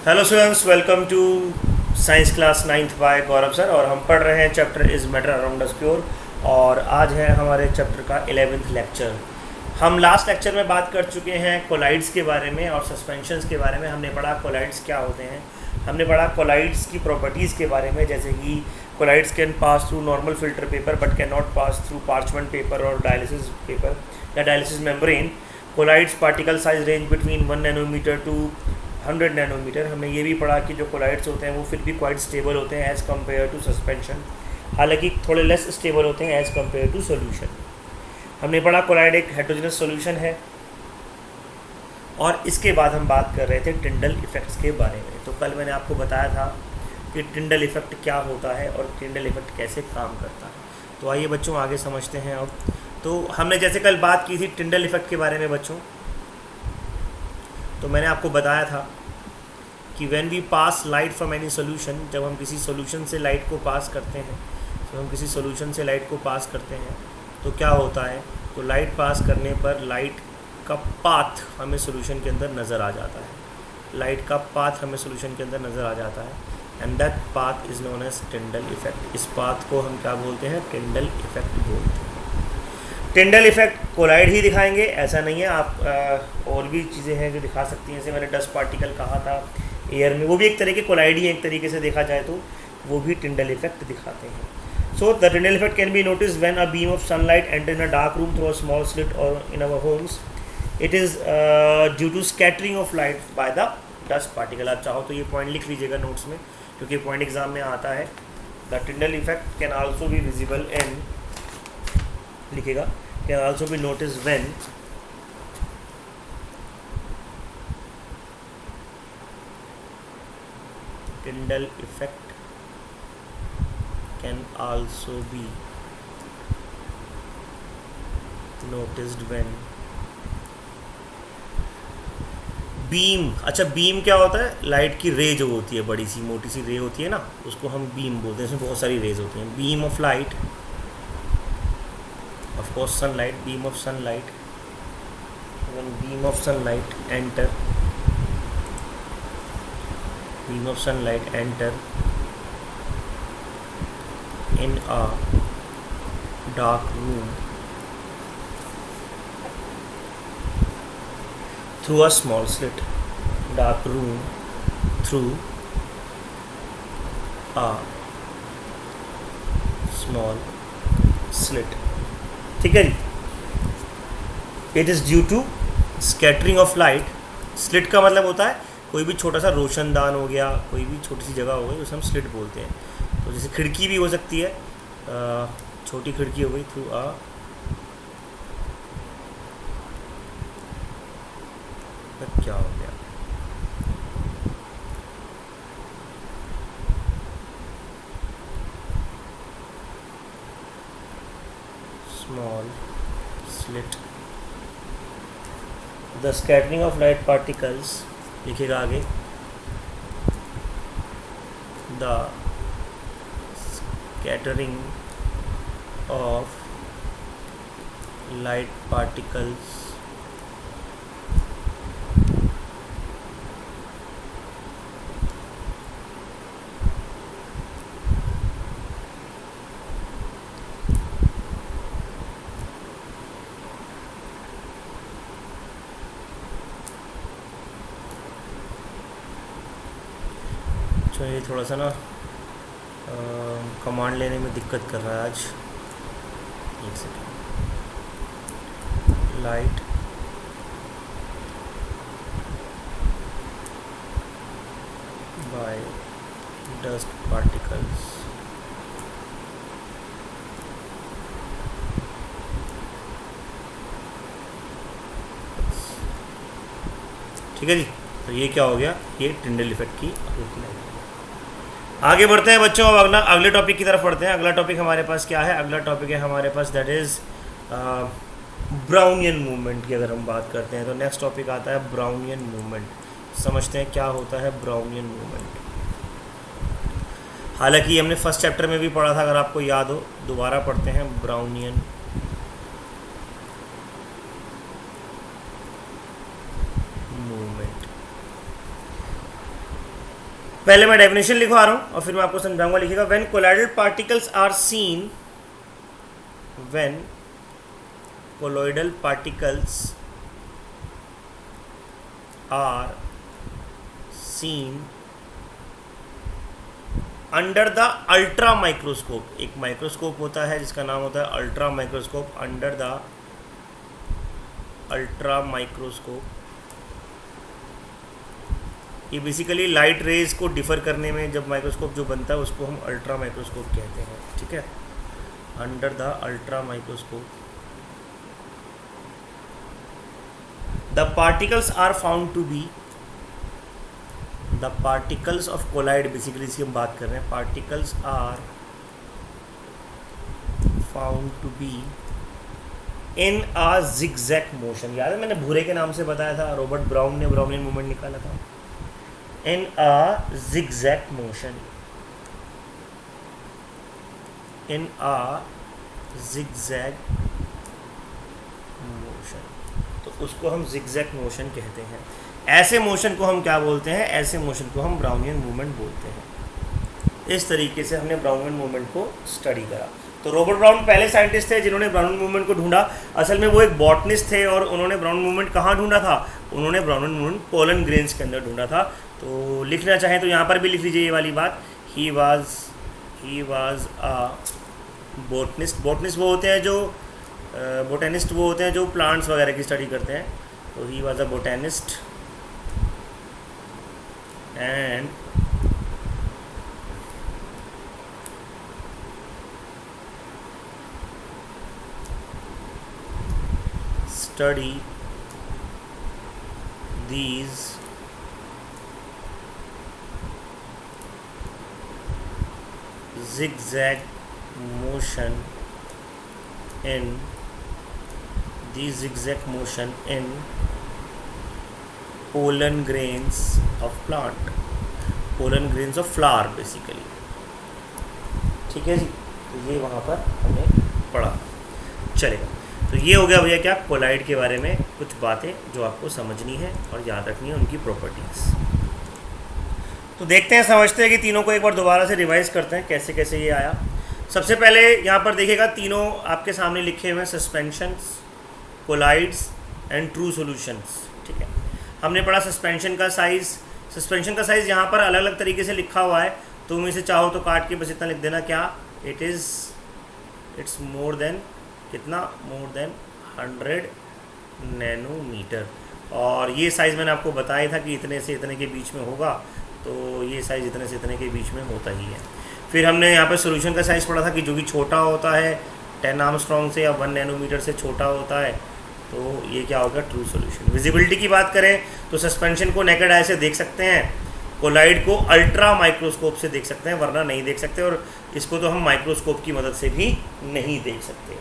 Hello students, welcome to science class ninth by Gaurav sir. और हम पढ़ रहे हैं chapter is matter around us pure. और आज है हमारे चैप्टर का 11th लेक्चर। हम लास्ट लेक्चर में बात कर चुके हैं कोलाइड्स के बारे में और सस्पेंशंस के बारे में। हमने पढ़ा कोलाइड्स क्या होते हैं, हमने पढ़ा कोलाइड्स की प्रॉपर्टीज़ के बारे में, जैसे कि colloids can pass through normal filter paper but can not pass through parchment paper और डायलिसिस पेपर या dialysis membrane. Colloids particle size range between 1 nanometre to 100 nanometre. हमने ये भी पढ़ा कि जो कोलाइड्स होते हैं वो फिर भी क्वाइट स्टेबल होते हैं एज़ कम्पेयर टू सस्पेंशन, हालांकि थोड़े लेस स्टेबल होते हैं एज़ कम्पेयर टू सॉल्यूशन। हमने पढ़ा कोलाइड एक हेटेरोजेनस सॉल्यूशन है। और इसके बाद हम बात कर रहे थे टिंडल इफ़ेक्ट्स के बारे में। तो कल मैंने आपको बताया था कि टिंडल इफ़ेक्ट क्या होता है और टिंडल इफ़ेक्ट कैसे काम करता है। तो आइए बच्चों आगे समझते हैं। अब तो हमने जैसे कल बात की थी टिंडल इफ़ेक्ट के बारे में बच्चों, तो मैंने आपको बताया था कि when we pass light from any solution, जब हम किसी सोल्यूशन से लाइट को पास करते हैं, जब हम किसी सोल्यूशन से लाइट को पास करते हैं तो क्या होता है, तो लाइट पास करने पर लाइट का पाथ हमें सोल्यूशन के अंदर नज़र आ जाता है। लाइट का पाथ हमें सोल्यूशन के अंदर नज़र आ जाता है and that path is known as Tyndall effect. इस पाथ को हम क्या बोलते हैं, टिंडल इफ़ेक्ट बोलते हैं। टिंडल इफ़ेक्ट कोलाइड ही दिखाएंगे ऐसा नहीं है, आप और भी चीज़ें हैं जो दिखा सकती हैं। जैसे मैंने डस्ट पार्टिकल कहा था एयर में, वो भी एक तरह के कोलाइड ही एक तरीके से देखा जाए तो वो भी टिंडल इफ़ेक्ट दिखाते हैं। So the Tyndall effect can be notice when a beam of sunlight enter in a dark room through a small slit और in our homes. It is due to scattering of light by the dust particle. आप चाहो तो ये point लिख लीजिएगा notes में, क्योंकि point exam में आता है। The Tyndall effect can also be visible in, लिखेगा, can also be noticed when Tyndall effect can also be noticed when beam. अच्छा, बीम क्या होता है, लाइट की रे जो होती है, बड़ी सी मोटी सी रे होती है ना, उसको हम बीम बोलते हैं। इसमें बहुत सारी रेज होती हैं। Beam of light, of course sunlight, beam of sunlight, when beam of sunlight enter in a dark room through a small slit, dark room through a small slit, ठीक है जी। It is due to scattering of light. Slit का मतलब होता है कोई भी छोटा सा रोशनदान हो गया, कोई भी छोटी सी जगह हो गई, उसे हम स्लिट बोलते हैं। तो जैसे खिड़की भी हो सकती है, छोटी खिड़की हो गई, थ्रू आ क्या हो गया, small slit, the scattering of light particles, लिखेगा आगे, the scattering of light particles ये थोड़ा सा ना कमांड लेने में दिक्कत कर रहा है आज। एक second. Light by dust particles, ठीक है जी। तो ये क्या हो गया, ये टिंडल इफेक्ट की आगे बढ़ते हैं बच्चों। अब अगले टॉपिक की तरफ बढ़ते हैं। अगला टॉपिक हमारे पास क्या है, अगला टॉपिक है हमारे पास दैट इज़ ब्राउनियन मूवमेंट की अगर हम बात करते हैं तो नेक्स्ट टॉपिक आता है ब्राउनियन मूवमेंट। समझते हैं क्या होता है ब्राउनियन मूवमेंट। हालांकि हमने फर्स्ट चैप्टर में भी पढ़ा था, अगर आपको याद हो दोबारा पढ़ते हैं। ब्राउनियन मूवमेंट पहले मैं डेफिनेशन लिखवा रहा हूँ और फिर मैं आपको समझाऊंगा। लिखिएगा, when colloidal particles are seen, when colloidal particles are seen under the ultra microscope. एक माइक्रोस्कोप होता है जिसका नाम होता है ultra microscope, under the ultra microscope. ये बेसिकली लाइट रेज को डिफर करने में जब माइक्रोस्कोप जो बनता है उसको हम अल्ट्रा माइक्रोस्कोप कहते हैं, ठीक है, under the ultra microscope. The particles are found to be, the particles of colloid, basically इसकी हम बात कर रहे हैं, particles are found to be in a zigzag motion. याद है मैंने भूरे के नाम से बताया था, रॉबर्ट ब्राउन ने ब्राउनियन मूवमेंट निकाला था। In a zigzag motion, in a zigzag motion, तो उसको हम जिगजैग मोशन कहते हैं। ऐसे मोशन को हम क्या बोलते हैं? ऐसे मोशन को हम ब्राउनियन मूवमेंट बोलते हैं। इस तरीके से हमने ब्राउनियन मूवमेंट को स्टडी करा। तो रॉबर्ट ब्राउन पहले साइंटिस्ट थे जिन्होंने ब्राउनियन मूवमेंट को ढूंढा। असल में वो एक बॉटनिस्ट थे और उन्होंने ब्राउनियन मूवमेंट कहाँ ढूंढा था? उन्होंने ब्राउनियन मूवमेंट पोलन ग्रेन्स के अंदर ढूंढा था। तो लिखना चाहें तो यहाँ पर भी लिख लीजिए ये वाली बात, he was a botanist. Botanist वो होते हैं जो बोटेनिस्ट वो होते हैं जो प्लांट्स वगैरह की स्टडी करते हैं। तो he was a botanist and study these zigzag motion in pollen grains of plant, pollen grains of flower basically, ठीक है जी। तो ये वहाँ पर हमने पढ़ा, चलेगा। तो ये हो गया भैया क्या, कोलाइड के बारे में कुछ बातें जो आपको समझनी है और याद रखनी है उनकी प्रॉपर्टीज़। तो देखते हैं, समझते हैं कि तीनों को एक बार दोबारा से रिवाइज करते हैं कैसे कैसे ये आया। सबसे पहले यहाँ पर देखिएगा तीनों आपके सामने लिखे हुए हैं, suspensions, colloids and true solutions, ठीक है। हमने पढ़ा सस्पेंशन का साइज़। सस्पेंशन का साइज़ यहाँ पर अलग अलग तरीके से लिखा हुआ है, तुम इसे चाहो तो काट के बस इतना लिख देना, क्या इट्स मोर देन, कितना, मोर देन 100 नैनोमीटर। और ये साइज़ मैंने आपको बताया था कि इतने से इतने के बीच में होगा, तो ये साइज़ इतने से इतने के बीच में होता ही है। फिर हमने यहाँ पर सॉल्यूशन का साइज़ पढ़ा था कि जो भी छोटा होता है 10 आर्मस्ट्रॉन्ग से या 1 नैनोमीटर से छोटा होता है, तो ये क्या होगा, ट्रू सॉल्यूशन। विजिबिलिटी की बात करें तो सस्पेंशन को नेकेड आई से देख सकते हैं, कोलाइड को अल्ट्रा माइक्रोस्कोप से देख सकते हैं, वरना नहीं देख सकते, और इसको तो हम माइक्रोस्कोप की मदद से भी नहीं देख सकते।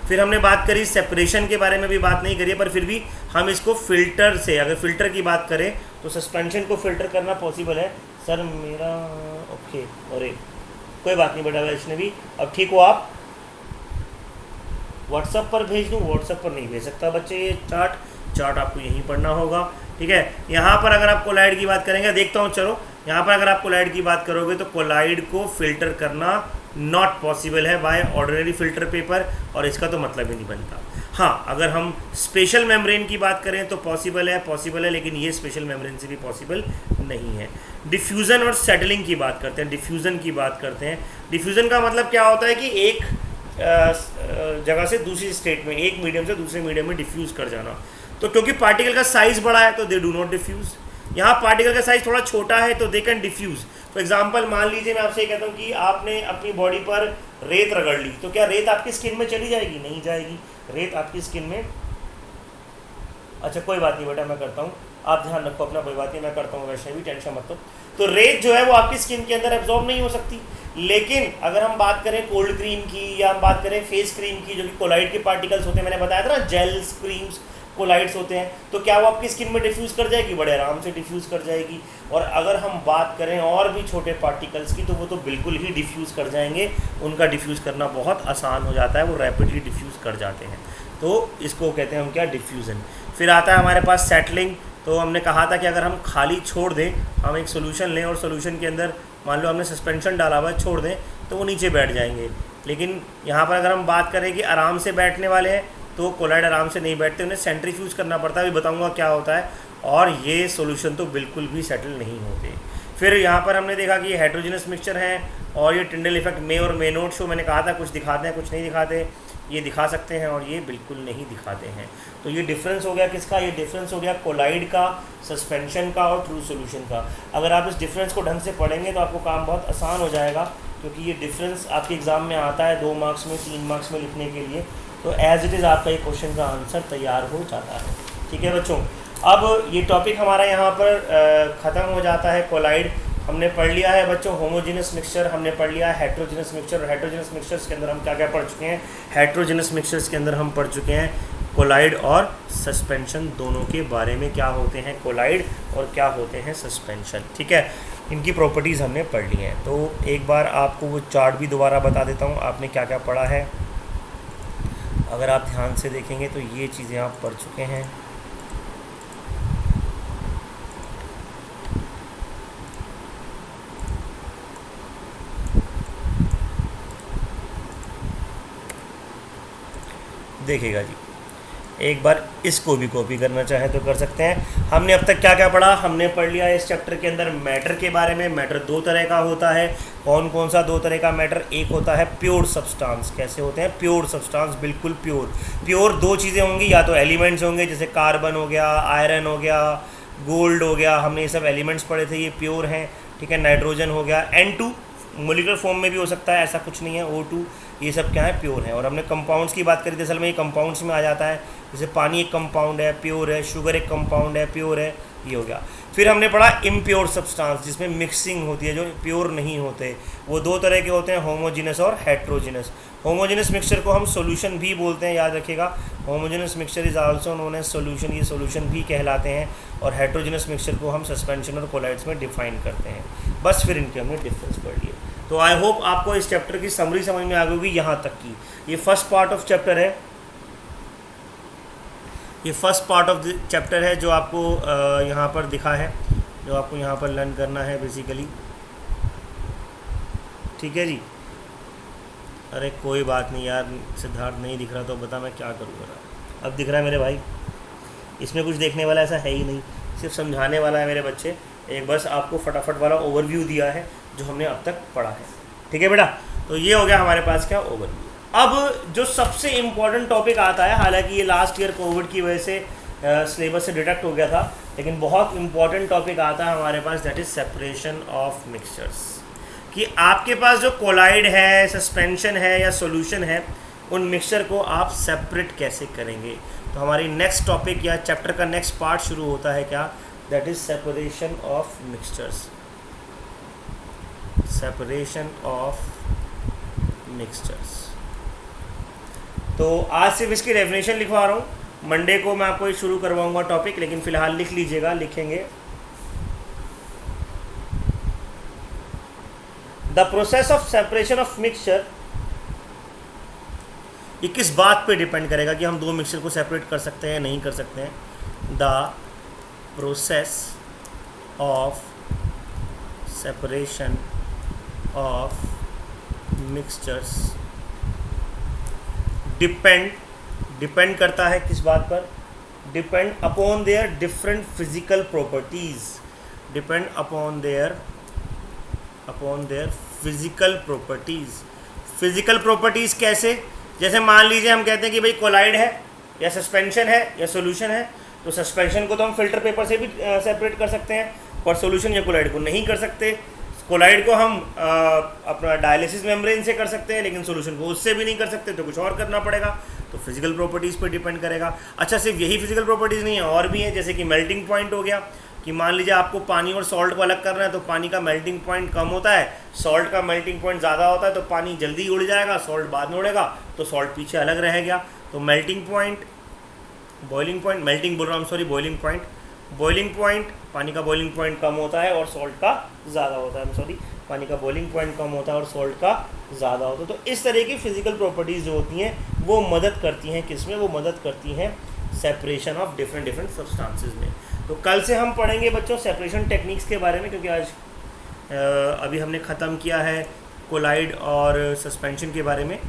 फिर हमने बात करी सेपरेशन के बारे में, भी बात नहीं करी पर फिर भी हम इसको फ़िल्टर से, अगर फ़िल्टर की बात करें तो सस्पेंशन को फ़िल्टर करना पॉसिबल है। सर मेरा ओके, अरे कोई बात नहीं बेटा, इसने भी अब ठीक हो, आप व्हाट्सएप पर भेज दूँ? व्हाट्सएप पर नहीं भेज सकता बच्चे, ये चार्ट आपको यहीं पढ़ना होगा, ठीक है। यहाँ पर अगर आप कोलाइड की बात करेंगे, देखता हूँ, चलो यहाँ पर अगर आप कोलाइड की बात करोगे तो कोलाइड को फिल्टर करना नॉट पॉसिबल है बाय ऑर्डिनरी फिल्टर पेपर, और इसका तो मतलब ही नहीं बनता। हाँ, अगर हम स्पेशल मेम्ब्रेन की बात करें तो पॉसिबल है, लेकिन ये स्पेशल मेम्ब्रेन से भी पॉसिबल नहीं है। डिफ्यूज़न और सेटलिंग की बात करते हैं, डिफ्यूज़न का मतलब क्या होता है कि एक जगह से दूसरी स्टेट में, एक मीडियम से दूसरे मीडियम में डिफ्यूज़ कर जाना। तो क्योंकि पार्टिकल का साइज़ बड़ा है तो दे डू नॉट डिफ्यूज़। यहाँ पार्टिकल का साइज़ थोड़ा छोटा है तो they can diffuse. For example मान लीजिए मैं आपसे ये कहता हूँ कि आपने अपनी बॉडी पर रेत रगड़ ली, तो क्या रेत आपकी स्किन में चली जाएगी? नहीं जाएगी, रेत आपकी स्किन में, अच्छा कोई बात नहीं बेटा, मैं करता हूँ, आप ध्यान रखो अपना, कोई बात नहीं, मैं करता हूँ, वैसे भी टेंशन मत लो। तो रेत जो है वो आपकी स्किन के अंदर एब्जॉर्ब नहीं हो सकती, लेकिन अगर हम बात करें कोल्ड क्रीम की या हम बात करें फेस क्रीम की, जो कि कोलाइड के पार्टिकल्स होते हैं, मैंने बताया था ना, जेल्स, क्रीम्स कोलाइड्स होते हैं, तो क्या वो आपकी स्किन में डिफ्यूज़ कर जाएगी? बड़े आराम से डिफ्यूज़ कर जाएगी। और अगर हम बात करें और भी छोटे पार्टिकल्स की, तो वो तो बिल्कुल ही डिफ्यूज़ कर जाएंगे, उनका डिफ्यूज़ करना बहुत आसान हो जाता है, वो रैपिडली डिफ्यूज़ कर जाते हैं। तो इसको कहते हैं हम क्या, डिफ्यूज़न। फिर आता है हमारे पास सेटलिंग। तो हमने कहा था कि अगर हम खाली छोड़ दें, हम एक सोल्यूशन लें और सोल्यूशन के अंदर मान लो हमने सस्पेंशन डाला हुआ है, छोड़ दें तो वो नीचे बैठ जाएंगे। लेकिन यहाँ पर अगर हम बात करें कि आराम से बैठने वाले हैं तो कोलाइड आराम से नहीं बैठते, उन्हें सेंट्रीफ्यूज करना पड़ता है, अभी बताऊँगा क्या होता है। और ये सोल्यूशन तो बिल्कुल भी सेटल नहीं होते। फिर यहाँ पर हमने देखा कि ये हेट्रोजिनस मिक्सचर है और ये टिंडल इफेक्ट मे और मे नोट शो, मैंने कहा था कुछ दिखाते हैं कुछ नहीं दिखाते, ये दिखा सकते हैं और ये बिल्कुल नहीं दिखाते हैं। तो ये डिफरेंस हो गया किसका, ये डिफरेंस हो गया कोलाइड का, सस्पेंशन का और ट्रू सॉल्यूशन का। अगर आप इस डिफरेंस को ढंग से पढ़ेंगे तो आपको काम बहुत आसान हो जाएगा, क्योंकि ये डिफरेंस आपके एग्ज़ाम में आता है 2 मार्क्स में, 3 मार्क्स में लिखने के लिए। तो एज इट इज़ आपका ये क्वेश्चन का आंसर तैयार हो जाता है। ठीक है बच्चों, अब ये टॉपिक हमारा यहाँ पर ख़त्म हो जाता है। कोलाइड हमने पढ़ लिया है बच्चों, होमोजेनस मिक्सचर हमने पढ़ लिया है, हेट्रोजेनस मिक्सचर। और हेट्रोजेनस मिक्सचर्स के अंदर हम क्या क्या पढ़ चुके हैं, हेट्रोजेनस मिक्सचर्स के अंदर हम पढ़ चुके हैं कोलाइड और सस्पेंशन दोनों के बारे में, क्या होते हैं कोलाइड और क्या होते हैं सस्पेंशन। ठीक है, इनकी प्रॉपर्टीज़ हमने पढ़ ली हैं। तो एक बार आपको वो चार्ट भी दोबारा बता देता हूँ आपने क्या क्या पढ़ा है। अगर आप ध्यान से देखेंगे तो ये चीज़ें आप पढ़ चुके हैं। देखिएगा जी, एक बार इसको भी कॉपी करना चाहे तो कर सकते हैं। हमने अब तक क्या क्या पढ़ा, हमने पढ़ लिया इस चैप्टर के अंदर मैटर के बारे में। मैटर 2 तरह का होता है। कौन कौन सा 2 तरह का मैटर, एक होता है प्योर सब्सटेंस। कैसे होते हैं प्योर सब्सटेंस, बिल्कुल प्योर। प्योर 2 चीज़ें होंगी, या तो एलिमेंट्स होंगे जैसे कार्बन हो गया, आयरन हो गया, गोल्ड हो गया, हमने ये सब एलिमेंट्स पढ़े थे, ये प्योर हैं। ठीक है, नाइट्रोजन हो गया, N2 मोलिकुलर फॉर्म में भी हो सकता है, ऐसा कुछ नहीं है, O2, ये सब क्या है प्योर है। और हमने कंपाउंड्स की बात करी थी, असल में ये कंपाउंड्स में आ जाता है। जैसे पानी एक कंपाउंड है, प्योर है, शुगर एक कंपाउंड है, प्योर है, ये हो गया। फिर हमने पढ़ा इम्प्योर सब्सटेंस, जिसमें मिक्सिंग होती है, जो प्योर नहीं होते। वो 2 तरह के होते हैं, होमोजेनस और हेट्रोजेनस। होमोजेनस मिक्सचर को हम सॉल्यूशन भी बोलते हैं, याद रखिएगा। Homogeneous mixture is also known as solution, ये सॉल्यूशन भी कहलाते हैं। और हेट्रोजेनस मिक्सचर को हम सस्पेंशन और कोलाइड्स में डिफाइन करते हैं। बस फिर इनके हमने डिफरेंस पढ़ लिए। तो आई होप आपको इस चैप्टर की समरी समझ में आ गई होगी यहाँ तक की। ये फर्स्ट पार्ट ऑफ चैप्टर है, ये फर्स्ट पार्ट ऑफ चैप्टर है जो आपको यहाँ पर दिखा है, जो आपको यहाँ पर लर्न करना है बेसिकली। ठीक है जी। अरे कोई बात नहीं यार, सिद्धार्थ नहीं दिख रहा तो बता मैं क्या करूँ जरा। अब दिख रहा है मेरे भाई, इसमें कुछ देखने वाला ऐसा है ही नहीं, सिर्फ समझाने वाला है मेरे बच्चे। एक बस आपको फटाफट वाला ओवरव्यू दिया है जो हमने अब तक पढ़ा है। ठीक है बेटा, तो ये हो गया हमारे पास क्या ओवरव्यू। अब जो सबसे इम्पॉर्टेंट टॉपिक आता है, हालांकि ये लास्ट ईयर कोविड की वजह से सिलेबस से डिडक्ट हो गया था, लेकिन बहुत इंपॉर्टेंट टॉपिक आता है हमारे पास, that is separation of mixtures. कि आपके पास जो कोलाइड है, सस्पेंशन है या सॉल्यूशन है, उन मिक्सचर को आप सेपरेट कैसे करेंगे। तो हमारी नेक्स्ट टॉपिक या चैप्टर का नेक्स्ट पार्ट शुरू होता है क्या, that is separation of mixtures. Separation of mixtures. तो आज सिर्फ इसकी डेफिनेशन लिखवा रहा हूँ, मंडे को मैं आपको शुरू करवाऊंगा टॉपिक, लेकिन फिलहाल लिख लीजिएगा, लिखेंगे the process of separation of mixture. ये किस बात पे डिपेंड करेगा कि हम 2 मिक्सचर को सेपरेट कर सकते हैं नहीं कर सकते हैं। The process of separation of mixtures depend करता है किस बात पर, depend upon their different physical properties. Depend upon their physical properties. Physical properties कैसे, जैसे मान लीजिए हम कहते हैं कि भाई कोलाइड है या सस्पेंशन है या सॉल्यूशन है, तो सस्पेंशन को तो हम फिल्टर पेपर से भी सेपरेट कर सकते हैं, और सॉल्यूशन या कोलाइड को नहीं कर सकते। कोलाइड को हम अपना डायलिसिस मेम्ब्रेन से कर सकते हैं, लेकिन सॉल्यूशन को उससे भी नहीं कर सकते, तो कुछ और करना पड़ेगा। तो फिजिकल प्रॉपर्टीज़ पर डिपेंड करेगा। अच्छा, सिर्फ यही फिजिकल प्रॉपर्टीज़ नहीं है, और भी है, जैसे कि मेल्टिंग पॉइंट हो गया, कि मान लीजिए आपको पानी और सॉल्ट को अलग करना है, तो पानी का मेल्टिंग पॉइंट कम होता है, सॉल्ट का मेल्टिंग पॉइंट ज़्यादा होता है, तो पानी जल्दी उड़ जाएगा, सॉल्ट बाद में उड़ेगा, तो सॉल्ट पीछे अलग रह गया। तो melting point, boiling point, melting बोल रहा हूँ सॉरी, बॉइलिंग पॉइंट, पानी का बॉइलिंग पॉइंट कम होता है और सॉल्ट का ज़्यादा होता है, सॉरी, पानी का बॉइलिंग पॉइंट कम होता है और सॉल्ट का ज़्यादा होता है। तो इस तरह की फिजिकल प्रॉपर्टीज़ जो होती हैं वो मदद करती हैं किस में, वो मदद करती हैं separation of different different substances में। तो कल से हम पढ़ेंगे बच्चों सेपरेशन टेक्निक्स के बारे में, क्योंकि आज अभी हमने ख़त्म किया है कोलाइड और सस्पेंशन के बारे में।